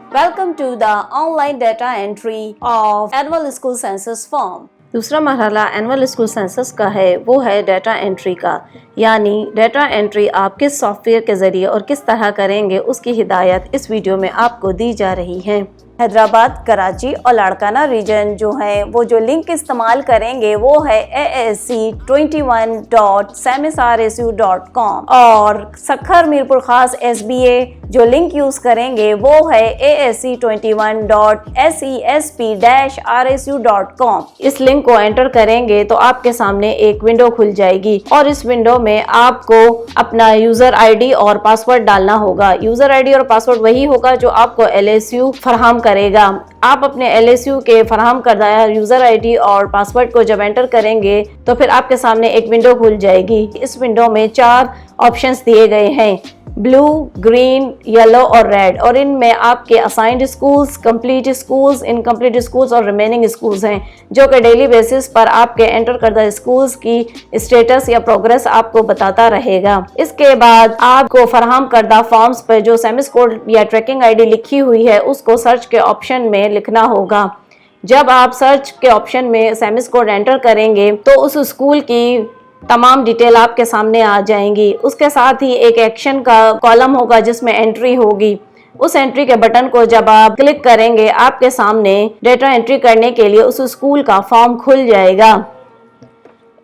Welcome to the online data entry of annual school census form. दूसरा मरहला annual school census का है, वो है डाटा एंट्री का। यानी डाटा एंट्री आप किस सॉफ्टवेयर के ज़रिए और किस तरह करेंगे उसकी हिदायत इस वीडियो में आपको दी जा रही है। हैदराबाद, कराची और लाड़काना रीजन जो है वो जो लिंक इस्तेमाल करेंगे वो है ASC21.samisrsu.com और सखर मीरपुर खास SBA जो लिंक यूज़ करेंगे वो है ASC21.sesp-rsu.com। इस लिंक को एंटर करेंगे तो आपके सामने एक विंडो खुल जाएगी और इस विंडो में आपको अपना यूज़र आईडी और पासवर्ड डालना होगा। यूज़र आईडी और पासवर्ड वही होगा जो आपको LSU फराहम करेगा। आप अपने LSU के फराहम करदा यूज़र आईडी और पासवर्ड को जब एंटर करेंगे तो फिर आपके सामने एक विंडो खुल जाएगी। इस विंडो में 4 ऑप्शंस दिए गए हैं, ब्लू, ग्रीन, येलो और रेड, और इनमें आपके assigned schools, complete schools, incomplete schools और रिमेनिंग स्कूल्स हैं जो कि डेली बेसिस पर आपके एंटर करदा स्कूल्स की स्टेटस या प्रोग्रेस आपको बताता रहेगा। इसके बाद आपको फराहम करदा फॉर्म्स पर जो सेमिस कोड या ट्रैकिंग आईडी लिखी हुई है उसको सर्च के ऑप्शन में लिखना होगा। जब आप सर्च के ऑप्शन में सेमिस कोड एंटर करेंगे तो उस स्कूल की तमाम डिटेल आपके सामने आ जाएंगी। उसके साथ ही एक एक्शन का कॉलम होगा जिसमें एंट्री होगी। उस एंट्री के बटन को जब आप क्लिक करेंगे आपके सामने डेटा एंट्री करने के लिए उस स्कूल का फॉर्म खुल जाएगा।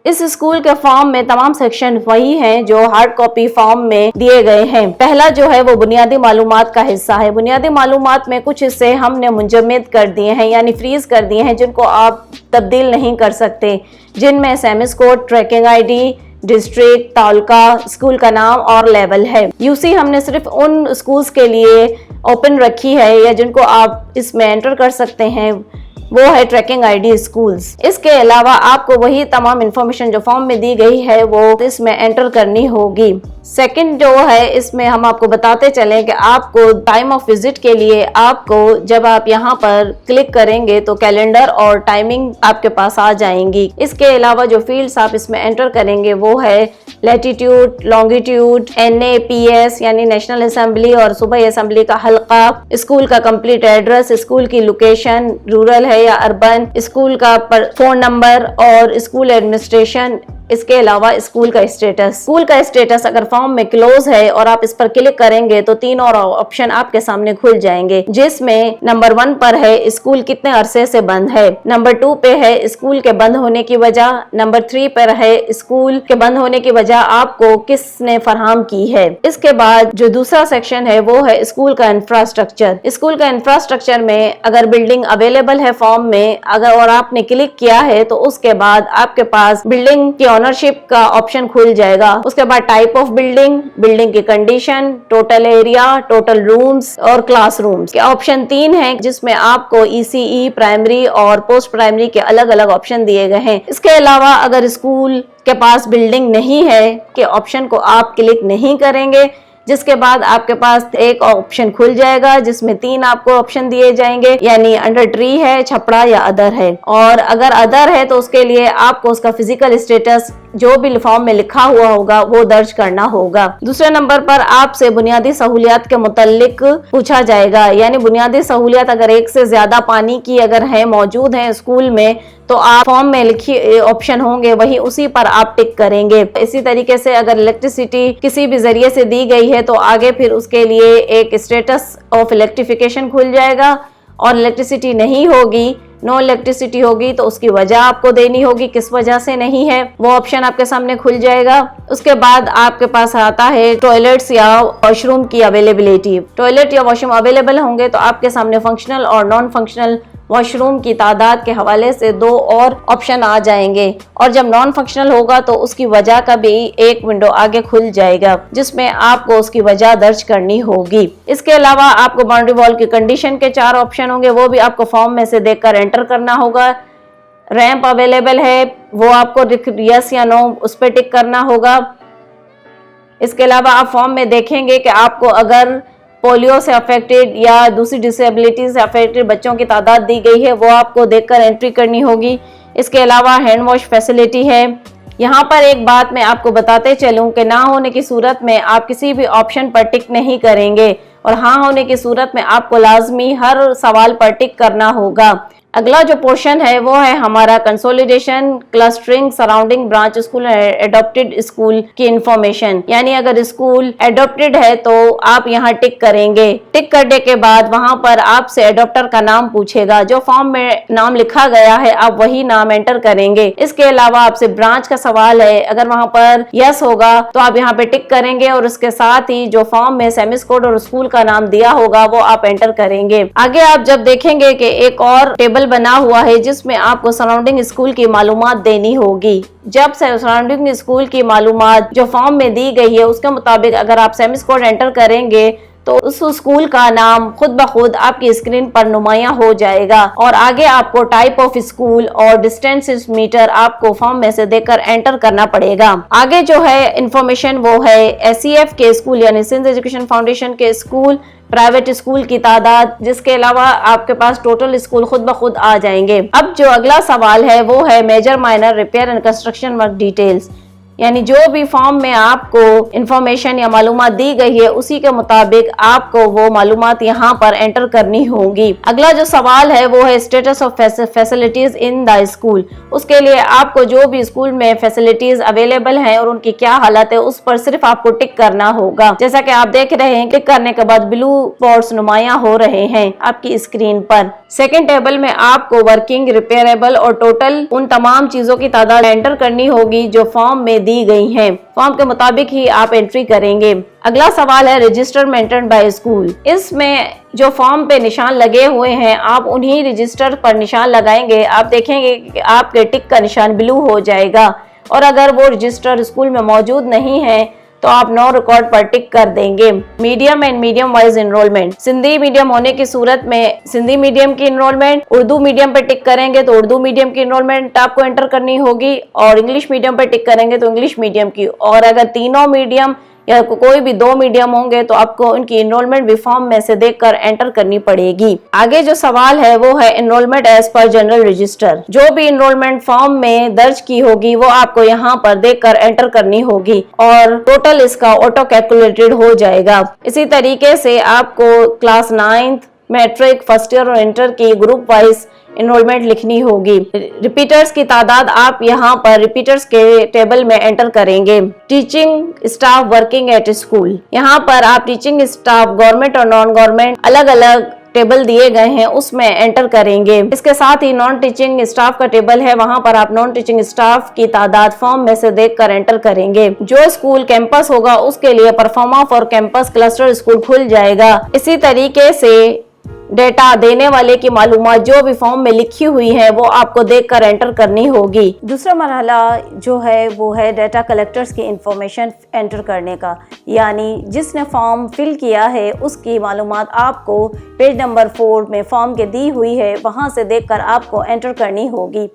इस स्कूल के फॉर्म में तमाम सेक्शन वही हैं जो हार्ड कॉपी फॉर्म में दिए गए हैं। पहला जो है वो बुनियादी मालूमात का हिस्सा है। बुनियादी मालूमात में कुछ हिस्से हमने मुंजमद कर दिए हैं यानी फ्रीज कर दिए हैं जिनको आप तब्दील नहीं कर सकते, जिनमें सेमिस code, tracking ID, district, taluka, school का नाम और लेवल है। यूसी हमने सिर्फ उन स्कूल्स के लिए ओपन रखी है या जिनको आप इसमें एंटर कर सकते हैं, वो है ट्रैकिंग आईडी स्कूल्स। इसके अलावा आपको वही तमाम इंफॉर्मेशन जो फॉर्म में दी गई है वो इसमें एंटर करनी होगी। सेकंड जो है इसमें हम आपको बताते चलें कि आपको टाइम ऑफ विजिट के लिए आपको जब आप यहाँ पर क्लिक करेंगे तो कैलेंडर और टाइमिंग आपके पास आ जाएंगी। इसके अलावा जो फील्ड्स आप इसमें एंटर करेंगे वो है लैटिट्यूड, लॉन्गिट्यूड, NAPS यानी नेशनल असेंबली और सूबाई असेंबली का हल्का, स्कूल का कंप्लीट एड्रेस, स्कूल की लोकेशन रूरल है या अर्बन, स्कूल का फोन नंबर और स्कूल एडमिनिस्ट्रेशन। इसके अलावा स्कूल का स्टेटस। स्कूल का स्टेटस अगर फॉर्म में क्लोज है और आप इस पर क्लिक करेंगे तो 3 और ऑप्शन आपके सामने खुल जाएंगे, जिसमें नंबर 1 पर है स्कूल कितने अरसे से बंद है, नंबर 2 पे है स्कूल के बंद होने की वजह, नंबर 3 पर है स्कूल के बंद होने की वजह आपको किसने फराहम की है। इसके बाद जो दूसरा सेक्शन है वो है स्कूल का इंफ्रास्ट्रक्चर। स्कूल का इंफ्रास्ट्रक्चर में अगर बिल्डिंग अवेलेबल है फॉर्म में अगर और आपने क्लिक किया है तो उसके बाद आपके पास बिल्डिंग की ऑनरशिप का ऑप्शन खुल जाएगा। उसके बाद टाइप ऑफ बिल्डिंग, बिल्डिंग की condition, total area, total rooms और क्लासरूम्स के ऑप्शन 3 हैं जिसमें आपको ECE, प्राइमरी और पोस्ट प्राइमरी के अलग अलग ऑप्शन दिए गए हैं। इसके अलावा अगर स्कूल के पास बिल्डिंग नहीं है के ऑप्शन को आप क्लिक नहीं करेंगे, जिसके बाद आपके पास एक ऑप्शन खुल जाएगा जिसमें 3 आपको ऑप्शन दिए जाएंगे यानी अंडर ट्री है, छपड़ा या अदर है। और अगर अदर है तो उसके लिए आपको उसका फिजिकल स्टेटस जो भी फॉर्म में लिखा हुआ होगा वो दर्ज करना होगा। दूसरे नंबर पर आपसे बुनियादी सहूलियात के मुतालिक पूछा जाएगा, यानी बुनियादी सहूलियात अगर एक से ज्यादा पानी की अगर है मौजूद है स्कूल में तो आप फॉर्म में लिखी ऑप्शन होंगे वही उसी पर आप टिक करेंगे। इसी तरीके से अगर इलेक्ट्रिसिटी किसी भी जरिए से दी गई है तो आगे फिर उसके लिए एक स्टेटस ऑफ इलेक्ट्रिफिकेशन खुल जाएगा, और इलेक्ट्रिसिटी नहीं होगी, नो इलेक्ट्रिसिटी होगी तो उसकी वजह आपको देनी होगी, किस वजह से नहीं है वो ऑप्शन आपके सामने खुल जाएगा। उसके बाद आपके पास आता है टॉयलेट्स या वॉशरूम की अवेलेबिलिटी। टॉयलेट या वॉशरूम अवेलेबल होंगे तो आपके सामने फंक्शनल और नॉन फंक्शनल वॉशरूम की तादाद के हवाले से 2 और ऑप्शन आ जाएंगे, और जब नॉन फंक्शनल होगा तो उसकी वजह का भी एक विंडो आगे खुल जाएगा जिसमें आपको उसकी वजह दर्ज करनी होगी। इसके अलावा आपको बाउंड्री वॉल की कंडीशन के 4 ऑप्शन होंगे, वो भी आपको फॉर्म में से देखकर एंटर करना होगा। रैंप अवेलेबल है वो आपको यस या नो उस पर टिक करना होगा। इसके अलावा आप फॉर्म में देखेंगे कि आपको अगर पोलियो से अफेक्टेड या दूसरी डिसेबिलिटी से अफेक्टेड बच्चों की तादाद दी गई है वो आपको देखकर एंट्री करनी होगी। इसके अलावा हैंड वॉश फैसिलिटी है। यहाँ पर एक बात मैं आपको बताते चलूँ कि ना होने की सूरत में आप किसी भी ऑप्शन पर टिक नहीं करेंगे और हाँ होने की सूरत में आपको लाजमी हर सवाल पर टिक करना होगा। अगला जो पोर्शन है वो है हमारा consolidation, clustering, surrounding branch school, adopted school की इंफॉर्मेशन। यानी अगर स्कूल एडॉप्टेड है तो आप यहाँ टिक करेंगे। टिक करने के बाद वहां पर आपसे एडॉप्टर का नाम पूछेगा। जो फॉर्म में नाम लिखा गया है आप वही नाम एंटर करेंगे। इसके अलावा आपसे ब्रांच का सवाल है, अगर वहां पर यस होगा तो आप यहाँ पे टिक करेंगे और उसके साथ ही जो फॉर्म में सेमिस कोड और स्कूल का नाम दिया होगा वो आप एंटर करेंगे। आगे आप जब देखेंगे कि एक और टेबल बना हुआ है जिसमें आपको सराउंडिंग स्कूल की मालूमात देनी होगी। जब सराउंडिंग स्कूल की मालूमात जो फॉर्म में दी गई है उसके मुताबिक अगर आप सेमिस कोड एंटर करेंगे तो उस स्कूल का नाम खुद ब खुद आपकी स्क्रीन पर नुमायां हो जाएगा। और आगे आपको टाइप ऑफ स्कूल और डिस्टेंस मीटर आपको फॉर्म में से देकर एंटर करना पड़ेगा। आगे जो है इंफॉर्मेशन वो है SEF के स्कूल यानी सिंध एजुकेशन फाउंडेशन के स्कूल, प्राइवेट स्कूल की तादाद, जिसके अलावा आपके पास टोटल स्कूल खुद ब खुद आ जाएंगे। अब जो अगला सवाल है वो है major, minor, repair and construction work details. यानी जो भी फॉर्म में आपको इंफॉर्मेशन या मालूमात दी गई है उसी के मुताबिक आपको वो मालूमात यहाँ पर एंटर करनी होंगी। अगला जो सवाल है वो है status of facilities in the school. उसके लिए आपको जो भी स्कूल में फैसिलिटीज अवेलेबल हैं और उनकी क्या हालत है उस पर सिर्फ आपको टिक करना होगा। जैसा कि आप देख रहे हैं, टिक करने के बाद ब्लू स्पॉट्स नुमाया हो रहे हैं आपकी स्क्रीन पर। सेकेंड टेबल में आपको वर्किंग, रिपेयरेबल और टोटल उन तमाम चीजों की तादाद एंटर करनी होगी जो फॉर्म में दी गई हैं। फॉर्म के मुताबिक ही आप एंट्री करेंगे। अगला सवाल है रजिस्टर मेंटेन्ड बाय स्कूल। इसमें जो फॉर्म पे निशान लगे हुए हैं आप उन्हीं रजिस्टर पर निशान लगाएंगे। आप देखेंगे कि आपके टिक का निशान ब्लू हो जाएगा और अगर वो रजिस्टर स्कूल में मौजूद नहीं है तो आप नो रिकॉर्ड पर टिक कर देंगे। Medium and medium wise enrolment, Sindhi medium होने की सूरत में सिंधी मीडियम की एनरोलमेंट, उर्दू मीडियम पर टिक करेंगे तो उर्दू मीडियम की एनरोलमेंट आपको एंटर करनी होगी और इंग्लिश मीडियम पर टिक करेंगे तो इंग्लिश मीडियम की। और अगर तीनों मीडियम या कोई भी दो मीडियम होंगे तो आपको उनकी एनरोलमेंट भी फॉर्म में से देखकर एंटर करनी पड़ेगी। आगे जो सवाल है वो है enrolment as per general register. जो भी एनरोलमेंट फॉर्म में दर्ज की होगी वो आपको यहाँ पर देखकर एंटर करनी होगी और टोटल इसका ऑटो कैलकुलेटेड हो जाएगा। इसी तरीके से आपको class 9th, matric, first year और इंटर की ग्रुप वाइज एनरोलमेंट लिखनी होगी। रिपीटर्स की तादाद आप यहाँ पर रिपीटर्स के टेबल में एंटर करेंगे। Teaching staff working at school, यहाँ पर आप टीचिंग स्टाफ गवर्नमेंट और नॉन गवर्नमेंट अलग अलग टेबल दिए गए हैं उसमें एंटर करेंगे। इसके साथ ही नॉन टीचिंग स्टाफ का टेबल है, वहां पर आप नॉन टीचिंग स्टाफ की तादाद फॉर्म में से देखकर एंटर करेंगे। जो स्कूल कैंपस होगा उसके लिए pro forma for campus cluster school खुल जाएगा। इसी तरीके से डेटा देने वाले की मालूमात जो भी फॉर्म में लिखी हुई है वो आपको देखकर एंटर करनी होगी। दूसरा मरहला जो है वो है डेटा कलेक्टर्स की इंफॉर्मेशन एंटर करने का, यानी जिसने फॉर्म फिल किया है उसकी मालूमात आपको पेज नंबर 4 में फॉर्म के दी हुई है, वहां से देखकर आपको एंटर करनी होगी।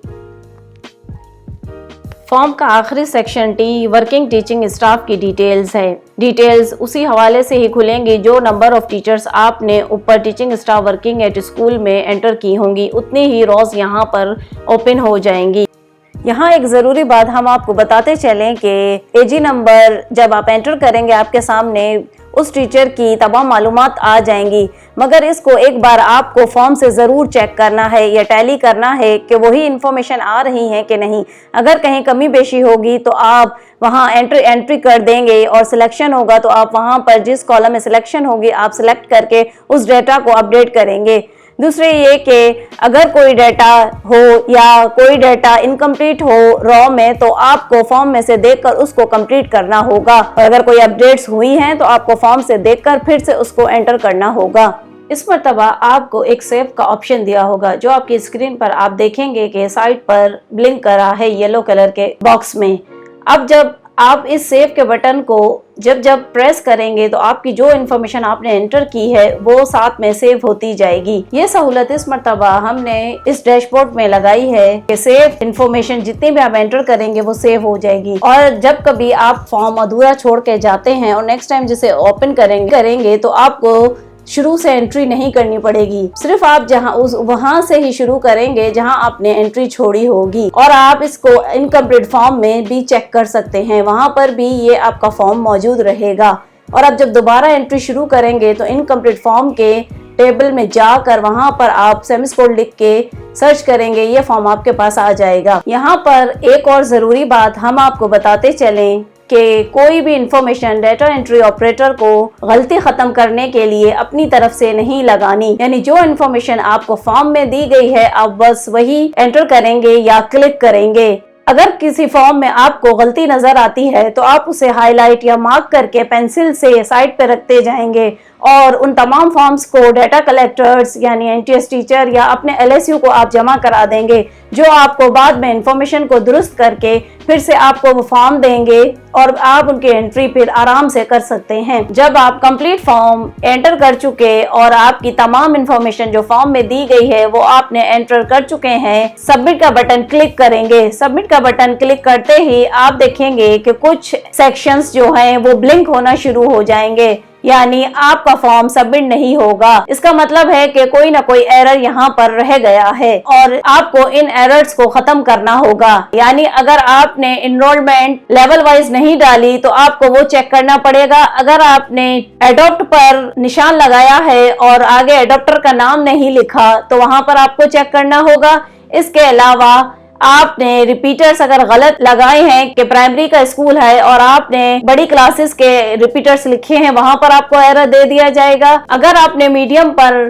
फॉर्म का आखिरी section T working teaching staff की डिटेल्स है। डिटेल्स उसी हवाले से ही खुलेंगी जो नंबर ऑफ टीचर्स आपने ऊपर teaching staff working at school में एंटर की होंगी, उतनी ही रोज यहाँ पर ओपन हो जाएंगी। यहाँ एक ज़रूरी बात हम आपको बताते चलें कि एजी नंबर जब आप एंटर करेंगे आपके सामने उस टीचर की तमाम मालूमात आ जाएंगी, मगर इसको एक बार आपको फॉर्म से ज़रूर चेक करना है या टैली करना है कि वही इंफॉर्मेशन आ रही है कि नहीं। अगर कहीं कमी बेशी होगी तो आप वहाँ एंट्री कर देंगे और सिलेक्शन होगा तो आप वहाँ पर जिस कॉलम में सिलेक्शन होगी आप सिलेक्ट करके उस डेटा को अपडेट करेंगे। दूसरे ये कि अगर कोई डाटा हो या कोई डाटा इनकम्प्लीट हो रॉ में तो आपको फॉर्म में से देखकर उसको कंप्लीट करना होगा और अगर कोई अपडेट्स हुई हैं तो आपको फॉर्म से देखकर फिर से उसको एंटर करना होगा। इस मरतबा आपको एक सेव का ऑप्शन दिया होगा जो आपकी स्क्रीन पर आप देखेंगे कि साइड पर ब्लिंक करा है येलो कलर के बॉक्स में। अब जब आप इस सेव के बटन को जब प्रेस करेंगे तो आपकी जो इन्फॉर्मेशन आपने एंटर की है वो साथ में सेव होती जाएगी। ये सहूलत इस मरतबा हमने इस डैशबोर्ड में लगाई है कि सेव इन्फॉर्मेशन जितनी भी आप एंटर करेंगे वो सेव हो जाएगी और जब कभी आप फॉर्म अधूरा छोड़ के जाते हैं और नेक्स्ट टाइम जिसे ओपन करेंगे तो आपको शुरू से एंट्री नहीं करनी पड़ेगी। सिर्फ आप वहां से ही शुरू करेंगे जहां आपने एंट्री छोड़ी होगी और आप इसको इनकम्प्लीट फॉर्म में भी चेक कर सकते हैं, वहां पर भी ये आपका फॉर्म मौजूद रहेगा। और अब जब दोबारा एंट्री शुरू करेंगे तो इनकम्प्लीट फॉर्म के टेबल में जाकर वहां पर आप सेमिकोलन लिख के सर्च करेंगे, ये फॉर्म आपके पास आ जाएगा। यहाँ पर एक और जरूरी बात हम आपको बताते चलें कि कोई भी इंफॉर्मेशन डाटा एंट्री ऑपरेटर को गलती खत्म करने के लिए अपनी तरफ से नहीं लगानी, यानी जो इंफॉर्मेशन आपको फॉर्म में दी गई है आप बस वही एंटर करेंगे या क्लिक करेंगे। अगर किसी फॉर्म में आपको गलती नजर आती है तो आप उसे हाईलाइट या मार्क करके पेंसिल से साइड पे रखते जाएंगे और उन तमाम फॉर्म्स को डाटा कलेक्टर्स यानी एनटीएस टीचर या अपने एलएसयू को आप जमा करा देंगे, जो आपको बाद में इंफॉर्मेशन को दुरुस्त करके फिर से आपको वो फॉर्म देंगे और आप उनकी एंट्री फिर आराम से कर सकते हैं। जब आप कंप्लीट फॉर्म एंटर कर चुके और आपकी तमाम इंफॉर्मेशन जो फॉर्म में दी गई है वो आपने एंटर कर चुके हैं, सबमिट का बटन क्लिक करेंगे। सबमिट का बटन क्लिक करते ही आप देखेंगे कि कुछ सेक्शंस जो हैं वो ब्लिंक होना शुरू हो जाएंगे, यानी आपका फॉर्म सबमिट नहीं होगा। इसका मतलब है कि कोई ना कोई एरर यहाँ पर रह गया है और आपको इन एरर्स को खत्म करना होगा। यानी अगर आपने एनरोलमेंट लेवल वाइज नहीं डाली तो आपको वो चेक करना पड़ेगा। अगर आपने एडॉप्ट पर निशान लगाया है और आगे एडॉप्टर का नाम नहीं लिखा तो वहां पर आपको चेक करना होगा। इसके अलावा आपने रिपीटर्स अगर गलत लगाए हैं कि प्राइमरी का स्कूल है और आपने बड़ी क्लासेस के रिपीटर्स लिखे हैं, वहां पर आपको एरर दे दिया जाएगा। अगर आपने मीडियम पर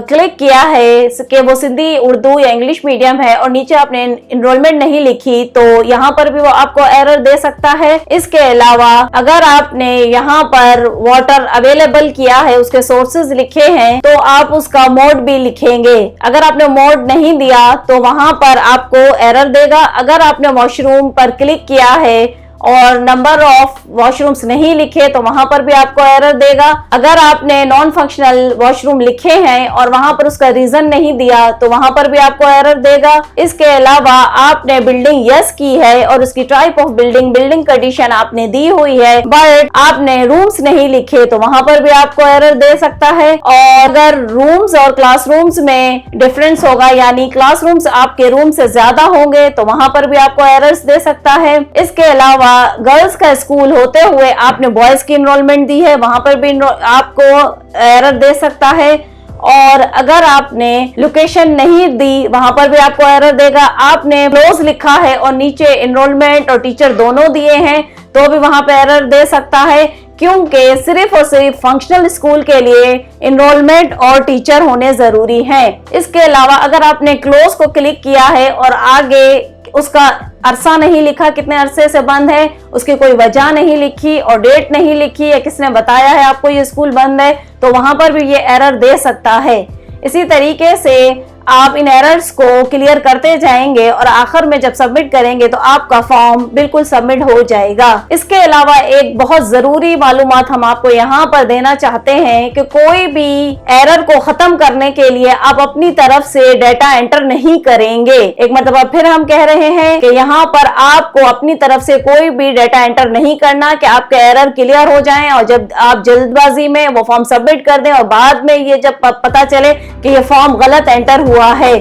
क्लिक किया है कि वो सिंधी, उर्दू या इंग्लिश मीडियम है और नीचे आपने एनरोलमेंट नहीं लिखी तो यहाँ पर भी वो आपको एरर दे सकता है। इसके अलावा अगर आपने यहाँ पर वाटर अवेलेबल किया है, उसके सोर्सेज लिखे हैं, तो आप उसका मोड भी लिखेंगे। अगर आपने मोड नहीं दिया तो वहां पर आपको एरर देगा। अगर आपने वॉशरूम पर क्लिक किया है और नंबर ऑफ वॉशरूम्स नहीं लिखे तो वहां पर भी आपको एरर देगा। अगर आपने नॉन फंक्शनल वॉशरूम लिखे हैं और वहां पर उसका रीजन नहीं दिया तो वहां पर भी आपको एरर देगा। इसके अलावा आपने बिल्डिंग यस की है और उसकी टाइप ऑफ बिल्डिंग कंडीशन आपने दी हुई है, बट आपने रूम्स नहीं लिखे तो वहां पर भी आपको एरर दे सकता है। और अगर रूम्स और क्लासरूम्स में डिफरेंस होगा, यानी क्लासरूम्स आपके रूम से ज्यादा होंगे, तो वहां पर भी आपको एरर्स दे सकता है। इसके अलावा गर्ल्स का स्कूल होते हुए आपने बॉयज की एनरोलमेंट दी है, वहां पर भी आपको एरर दे सकता है। और अगर आपने लोकेशन नहीं दी वहां पर भी आपको एरर देगा। आपने क्लोज लिखा है और नीचे एनरोलमेंट और टीचर दोनों दिए हैं तो भी वहां पर एरर दे सकता है, क्योंकि सिर्फ और सिर्फ फंक्शनल स्कूल के लिए एनरोलमेंट और टीचर होने जरूरी हैं। इसके अलावा अगर आपने क्लोज को क्लिक किया है और आगे उसका अरसा नहीं लिखा, कितने अरसे से बंद है, उसकी कोई वजह नहीं लिखी और डेट नहीं लिखी या किसने बताया है आपको ये स्कूल बंद है, तो वहां पर भी ये एरर दे सकता है। इसी तरीके से आप इन एरर्स को क्लियर करते जाएंगे और आखिर में जब सबमिट करेंगे तो आपका फॉर्म बिल्कुल सबमिट हो जाएगा। इसके अलावा एक बहुत जरूरी मालूमात हम आपको यहाँ पर देना चाहते हैं कि कोई भी एरर को खत्म करने के लिए आप अपनी तरफ से डाटा एंटर नहीं करेंगे। एक मतलब फिर हम कह रहे हैं कि यहाँ पर आपको अपनी तरफ से कोई भी डाटा एंटर नहीं करना कि आपके एरर क्लियर हो जाएं और जब आप जल्दबाजी में वो फॉर्म सबमिट कर दें और बाद में ये जब पता चले कि ये फॉर्म गलत एंटर हुआ है